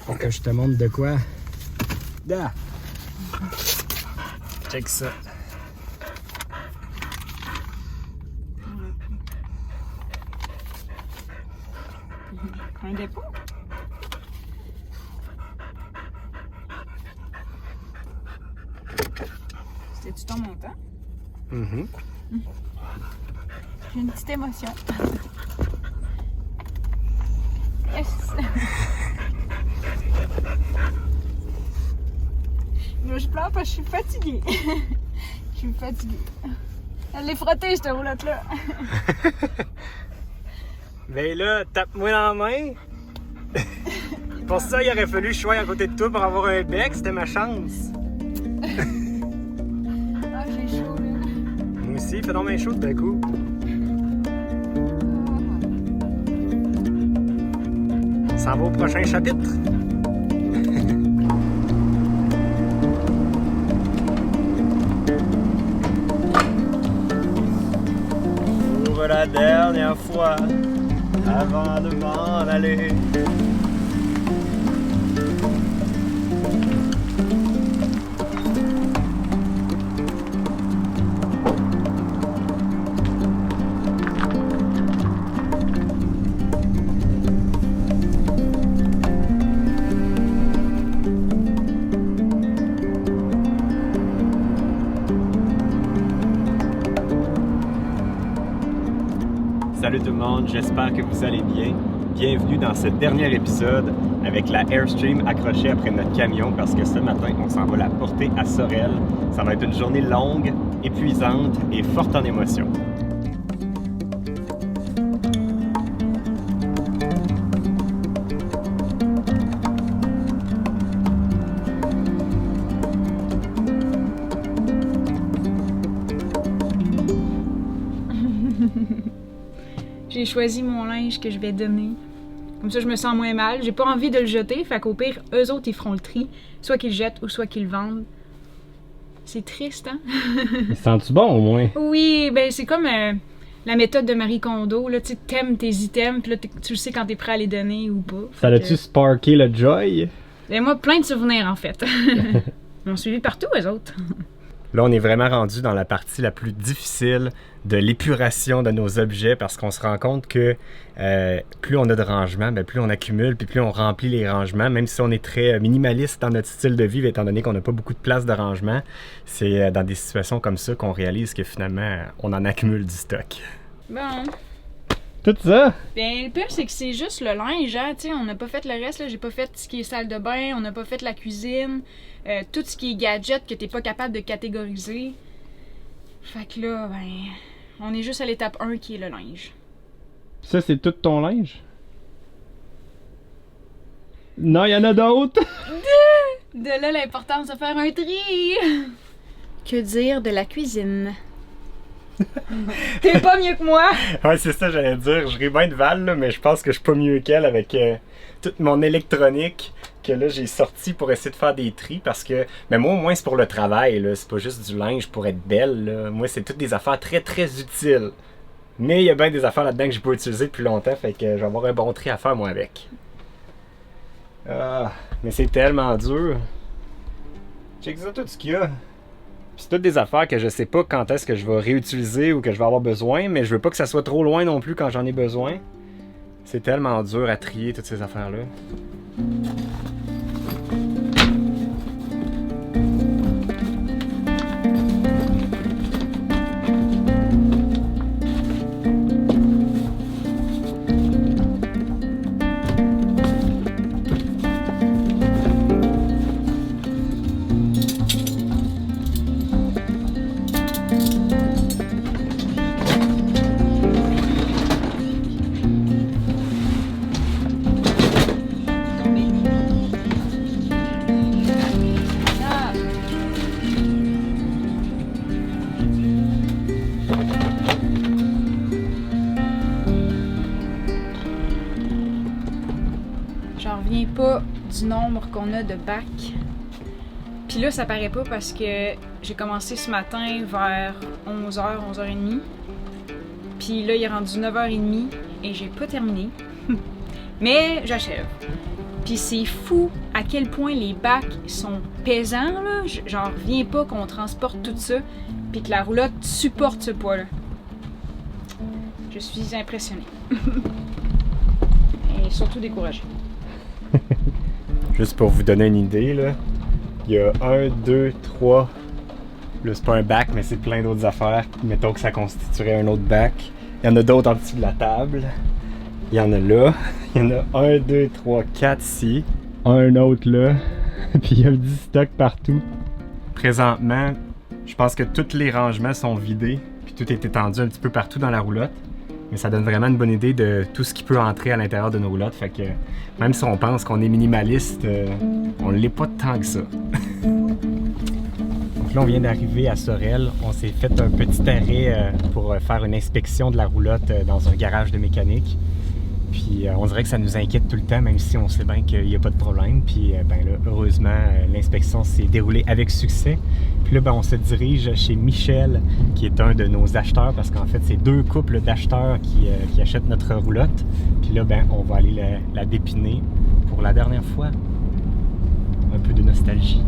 Pour que je te montre de quoi. Da! Check ça. Un dépôt? C'était-tu ton montant? Mm-hmm. J'ai une petite émotion. Yes! Moi, je pleure parce que je suis fatiguée. Je suis fatiguée. Elle l'est frottée, cette roulotte-là. Ben là, tape-moi dans la main. Pour ça, il aurait fallu que je sois à côté de toi pour avoir un bec, c'était ma chance. Ah, j'ai chaud, là. Moi aussi, fais donc bien chaud d'un coup. On s'en va au prochain chapitre. Pour la dernière fois, avant de m'en aller. Salut tout le monde, j'espère que vous allez bien. Bienvenue dans ce dernier épisode avec la Airstream accrochée après notre camion parce que ce matin, on s'en va la porter à Sorel. Ça va être une journée longue, épuisante et forte en émotions. J'ai choisi mon linge que je vais donner. Comme ça, je me sens moins mal. J'ai pas envie de le jeter, fait qu'au pire, eux autres, ils feront le tri. Soit qu'ils le jettent ou soit qu'ils le vendent. C'est triste, hein? Sens-tu bon au moins? Oui, ben c'est comme la méthode de Marie Kondo. Là, tu t'aimes tes items, puis là, tu sais quand t'es prêt à les donner ou pas. Ça l'a-tu sparké le joy? Ben moi, plein de souvenirs, en fait. Ils m'ont suivi partout, eux autres. Là, on est vraiment rendu dans la partie la plus difficile de l'épuration de nos objets parce qu'on se rend compte que plus on a de rangements, ben plus on accumule puis plus on remplit les rangements. Même si on est très minimaliste dans notre style de vie, étant donné qu'on n'a pas beaucoup de place de rangement, c'est dans des situations comme ça qu'on réalise que finalement, on en accumule du stock. Bon. Tout ça? Ben, le pire, c'est que c'est juste le linge, hein, tu sais, on n'a pas fait le reste, là. J'ai pas fait ce qui est salle de bain, on n'a pas fait la cuisine, tout ce qui est gadget que t'es pas capable de catégoriser. Fait que là, ben, on est juste à l'étape 1 qui est le linge. Ça, c'est tout ton linge? Non, il y en a d'autres! De là l'importance de faire un tri! Que dire de la cuisine? T'es pas mieux que moi! Ouais, c'est ça, j'allais dire. Je ris bien de Val, là, mais je pense que je suis pas mieux qu'elle avec toute mon électronique que là j'ai sorti pour essayer de faire des tris parce que, mais moi au moins c'est pour le travail, là. C'est pas juste du linge pour être belle, là. Moi c'est toutes des affaires très très utiles. Mais il y a bien des affaires là-dedans que j'ai pas utilisées depuis longtemps, fait que je vais avoir un bon tri à faire moi avec. Ah, mais c'est tellement dur. Check ça tout ce qu'il y a. Puis c'est toutes des affaires que je sais pas quand est-ce que je vais réutiliser ou que je vais avoir besoin, mais je veux pas que ça soit trop loin non plus quand j'en ai besoin. C'est tellement dur à trier toutes ces affaires-là. J'en reviens pas du nombre qu'on a de bacs. Puis là, ça paraît pas parce que j'ai commencé ce matin vers 11h, 11h30. Puis là, il est rendu 9h30 et j'ai pas terminé. Mais j'achève. Puis c'est fou à quel point les bacs sont pesants, là. J'en reviens pas qu'on transporte tout ça, puis que la roulotte supporte ce poids-là. Je suis impressionnée. Et surtout découragée. Juste pour vous donner une idée, là, il y a 1, 2, 3... Là, c'est pas un bac, mais c'est plein d'autres affaires. Mettons que ça constituerait un autre bac. Il y en a d'autres en dessous de la table. Il y en a là. Il y en a 1, 2, 3, 4 ici. Un autre là. Puis il y a du stock partout. Présentement, je pense que tous les rangements sont vidés. Puis tout est étendu un petit peu partout dans la roulotte. Mais ça donne vraiment une bonne idée de tout ce qui peut entrer à l'intérieur de nos roulottes. Fait que même si on pense qu'on est minimaliste, on ne l'est pas tant que ça. Donc là, on vient d'arriver à Sorel. On s'est fait un petit arrêt pour faire une inspection de la roulotte dans un garage de mécanique. Puis on dirait que ça nous inquiète tout le temps, même si on sait bien qu'il n'y a pas de problème. Puis ben là, heureusement, l'inspection s'est déroulée avec succès. Puis là, ben, on se dirige chez Michel, qui est un de nos acheteurs, parce qu'en fait, c'est deux couples d'acheteurs qui achètent notre roulotte. Puis là, ben, on va aller la dépiner pour la dernière fois. Un peu de nostalgie.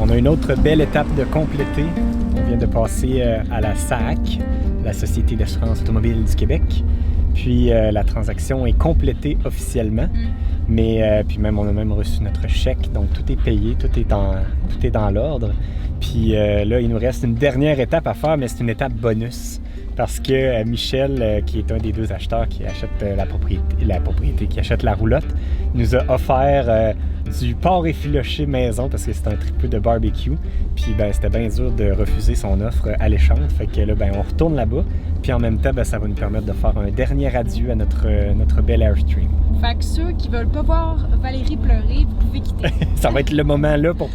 On a une autre belle étape de compléter. On vient de passer à la SAC, la Société d'assurance automobile du Québec. Puis la transaction est complétée officiellement. Mais puis même on a même reçu notre chèque, donc tout est payé, tout est dans l'ordre. Puis là, il nous reste une dernière étape à faire, mais c'est une étape bonus. Parce que Michel, qui est un des deux acheteurs qui achète la propriété, qui achète la roulotte, nous a offert du porc effiloché maison parce que c'est un tripeux de barbecue. Puis ben, c'était bien dur de refuser son offre alléchante. Fait que là, ben, on retourne là-bas. Puis en même temps, ben, ça va nous permettre de faire un dernier adieu à notre bel Airstream. Fait que ceux qui veulent pas voir Valérie pleurer, vous pouvez quitter. Ça va être le moment là pour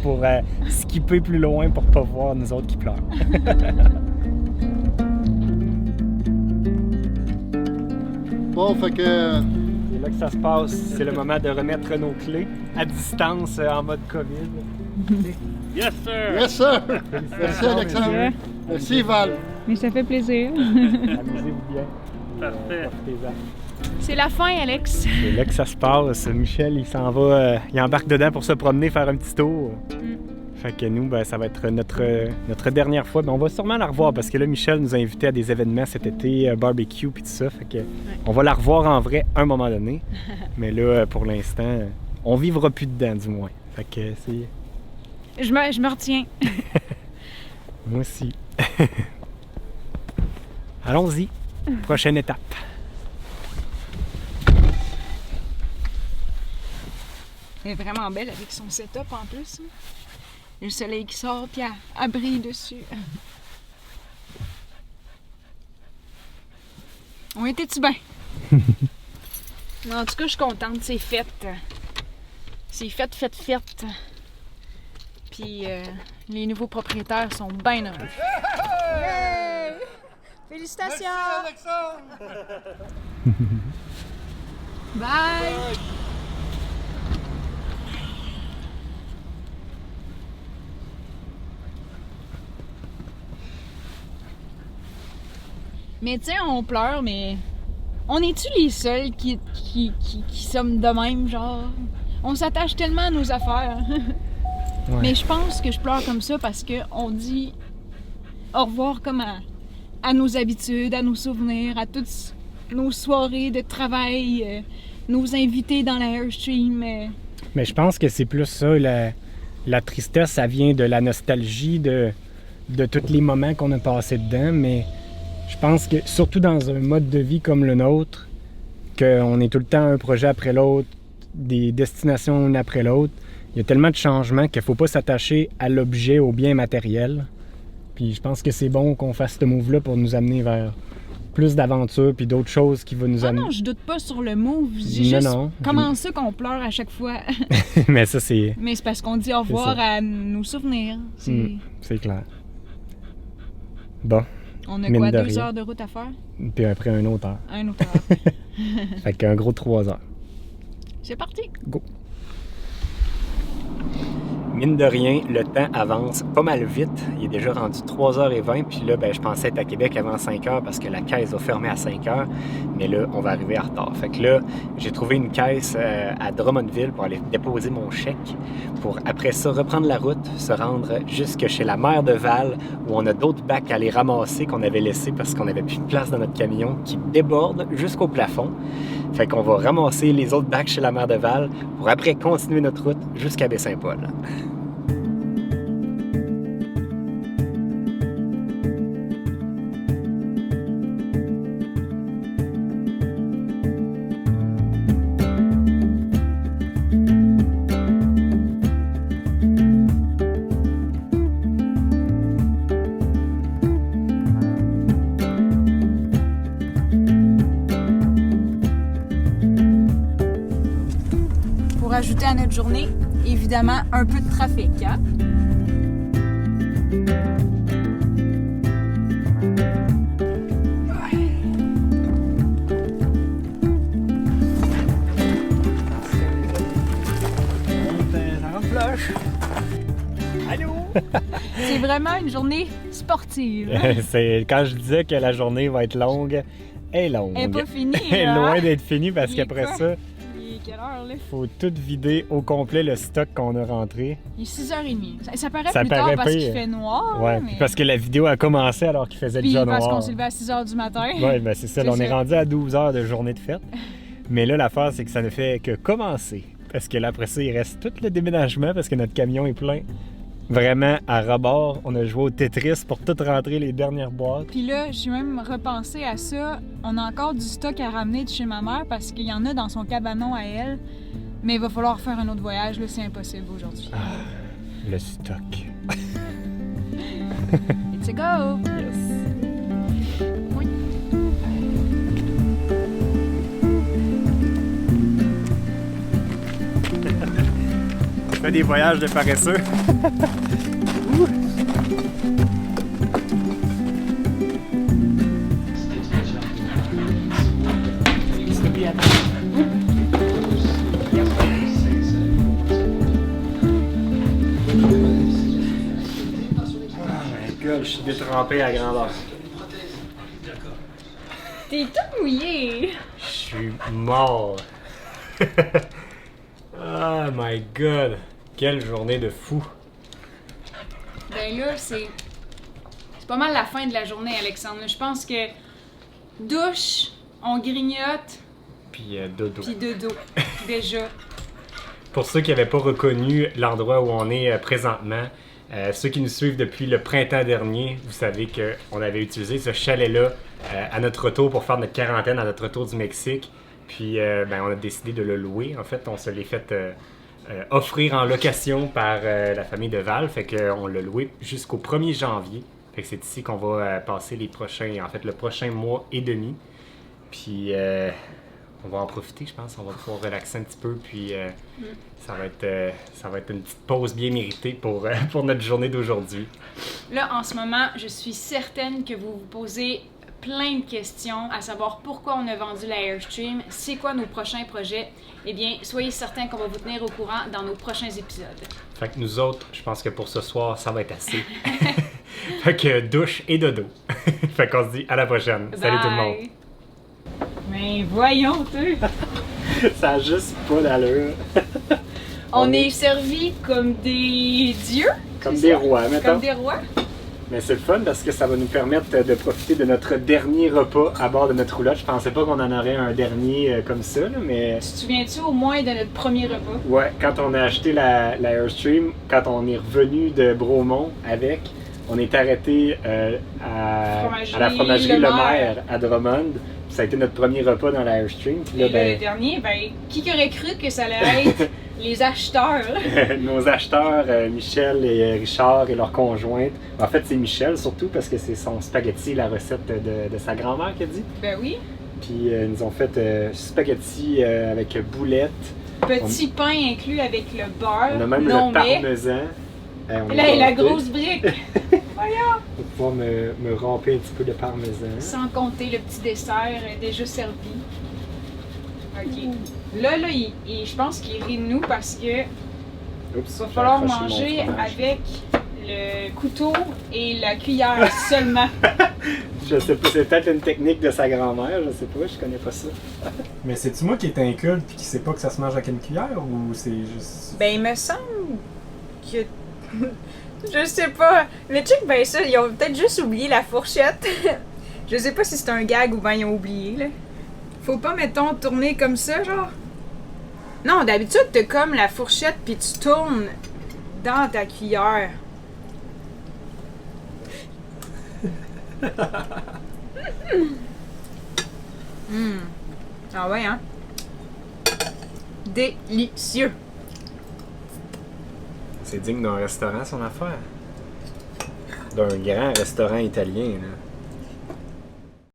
skipper plus loin pour pas voir nous autres qui pleurent. Bon, fait que... C'est là que ça se passe. C'est le moment de remettre nos clés à distance en mode COVID. Yes, sir! Yes, sir! Merci, Alexandre. Yeah. Merci, Val. Mais ça fait plaisir. Amusez-vous bien. Parfait. Profitez-en. C'est la fin, Alex. C'est là que ça se passe. Michel, il s'en va, il embarque dedans pour se promener, faire un petit tour. Fait que nous, ben, ça va être notre dernière fois. Ben, on va sûrement la revoir parce que là, Michel nous a invités à des événements cet été, barbecue puis tout ça. Fait que on va la revoir en vrai à un moment donné. Mais là, pour l'instant, on vivra plus dedans, du moins. Fait que c'est... Je me retiens. Moi aussi. Allons-y. Prochaine étape. Elle est vraiment belle avec son setup en plus. Le soleil qui sort, puis elle brille dessus. On était-tu bien? En tout cas, je suis contente. C'est fait. C'est fait. Puis les nouveaux propriétaires sont bien heureux. Yeah! Félicitations! Merci, Alexandre! Bye! Mais tu sais, on pleure, mais on est-tu les seuls qui sommes de même, genre? On s'attache tellement à nos affaires. Ouais. Mais je pense que je pleure comme ça parce qu'on dit au revoir comme à nos habitudes, à nos souvenirs, à toutes nos soirées de travail, nos invités dans la Airstream. Mais je pense que c'est plus ça, la tristesse, ça vient de la nostalgie de tous les moments qu'on a passés dedans, mais je pense que, surtout dans un mode de vie comme le nôtre, qu'on est tout le temps un projet après l'autre, des destinations une après l'autre, il y a tellement de changements qu'il ne faut pas s'attacher à l'objet, au bien matériel. Puis je pense que c'est bon qu'on fasse ce move-là pour nous amener vers plus d'aventures puis d'autres choses qui vont nous amener. Non, je doute pas sur le move. J'ai Non, juste non. comment ça qu'on pleure à chaque fois. Mais ça, c'est Mais c'est parce qu'on dit au revoir ça. à nos souvenirs. c'est clair. Bon, On a Mine quoi, de 2 rien. heures de route à faire? puis après un autre heure. Un autre heure. Fait qu'un gros 3 heures. C'est parti! Go! Mine de rien, le temps avance pas mal vite. Il est déjà rendu 3h20, puis là, ben, je pensais être à Québec avant 5h parce que la caisse va fermer à 5h, mais là, on va arriver en retard. Fait que là, j'ai trouvé une caisse à Drummondville pour aller déposer mon chèque, pour après ça reprendre la route, se rendre jusque chez la mère de Val, où on a d'autres bacs à aller ramasser qu'on avait laissés parce qu'on n'avait plus de place dans notre camion, qui déborde jusqu'au plafond. Fait qu'on va ramasser les autres bacs chez la mère de Val pour après continuer notre route jusqu'à Baie-Saint-Paul. Pour ajouter à notre journée, évidemment, un peu de trafic. Hein? Allô? C'est vraiment une journée sportive. C'est quand je disais que la journée va être longue, elle est longue. Elle n'est pas finie. Elle est là, loin hein? d'être finie parce Il est qu'après quoi? ça, Il est quelle heure, là? il faut tout vider au complet le stock qu'on a rentré. Il est 6h30. Ça paraît Ça plus tard paraît parce pire. qu'il fait noir. Ouais, mais... puis parce que la vidéo a commencé alors qu'il faisait Puis déjà parce noir. qu'on s'est levé à 6h du matin. Ouais, ben c'est ça. C'est Là, on est ça. rendu à 12 heures de journée de fête. Mais là, l'affaire, c'est que ça ne fait que commencer. Parce que là, après ça, il reste tout le déménagement parce que notre camion est plein. Vraiment à rebord. On a joué au Tetris pour tout rentrer les dernières boîtes. Puis là, j'ai même repensé à ça. On a encore du stock à ramener de chez ma mère parce qu'il y en a dans son cabanon à elle. Mais il va falloir faire un autre voyage, là, c'est impossible aujourd'hui. Le stock. It's a go! Yes. Oui. On fait des voyages de paresseux. Je suis détrempé à grandeur. T'es tout mouillé! Je suis mort. Oh my god. Quelle journée de fou. Ben là, c'est pas mal la fin de la journée, Alexandre. Je pense que douche, on grignote, Puis dodo. puis dodo, déjà. Pour ceux qui n'avaient pas reconnu l'endroit où on est présentement, ceux qui nous suivent depuis le printemps dernier, vous savez qu'on avait utilisé ce chalet-là à notre retour pour faire notre quarantaine à notre retour du Mexique. Puis ben, on a décidé de le louer. En fait, on se l'est fait offrir en location par la famille de Val. Fait qu'on l'a loué jusqu'au 1er janvier. Fait que c'est ici qu'on va passer le prochain mois et demi. Puis on va en profiter, je pense. On va pouvoir relaxer un petit peu. Puis ça va être une petite pause bien méritée pour notre journée d'aujourd'hui. Là, en ce moment, je suis certaine que vous vous posez plein de questions, à savoir pourquoi on a vendu la Airstream, c'est quoi nos prochains projets. Eh bien, soyez certains qu'on va vous tenir au courant dans nos prochains épisodes. Fait que nous autres, je pense que pour ce soir, ça va être assez. Fait que douche et dodo. Fait qu'on se dit à la prochaine. Salut tout le monde. Mais voyons, tu. Ça a juste pas d'allure. On est servis comme des dieux. Comme c'est des ça? rois, mettons. Comme des rois. Mais c'est le fun parce que ça va nous permettre de profiter de notre dernier repas à bord de notre roulotte. Je pensais pas qu'on en aurait un dernier comme ça, là, mais... Tu te souviens-tu au moins de notre premier repas? Ouais, quand on a acheté la Airstream, quand on est revenu de Bromont avec, on est arrêté à la fromagerie Le Maire à Drummond. Puis ça a été notre premier repas dans la Airstream. Puis là, Et là, le dernier, ben, qui aurait cru que ça allait être Les acheteurs. Nos acheteurs, Michel et Richard et leur conjointe. En fait, c'est Michel surtout parce que c'est son spaghetti, la recette de sa grand-mère qui a dit. Ben oui. Puis ils nous ont fait spaghetti avec boulettes. Petit pain inclus avec le beurre. On a même non le mais. parmesan. On Là, est la gâtés. grosse brique. Voyons. Je vais pouvoir me ramper un petit peu de parmesan. Sans compter le petit dessert déjà servi. Ok. Là, je pense qu'il rit de nous parce que Oups, va j'ai falloir accroché mon manger fromage. avec le couteau et la cuillère seulement. Je sais pas, c'est peut-être une technique de sa grand-mère, je sais pas, je connais pas ça. Mais c'est-tu moi qui est inculte puis qui sait pas que ça se mange avec une cuillère ou c'est juste... Ben, il me semble que. Je sais pas. Mais check ben ça, ils ont peut-être juste oublié la fourchette. Je sais pas si c'est un gag ou ben ils ont oublié, là. Faut pas, mettons, tourner comme ça, genre. Non, d'habitude, t'as comme la fourchette puis tu tournes dans ta cuillère. Ah ouais, hein? Délicieux. C'est digne d'un restaurant, son affaire. D'un grand restaurant italien, là.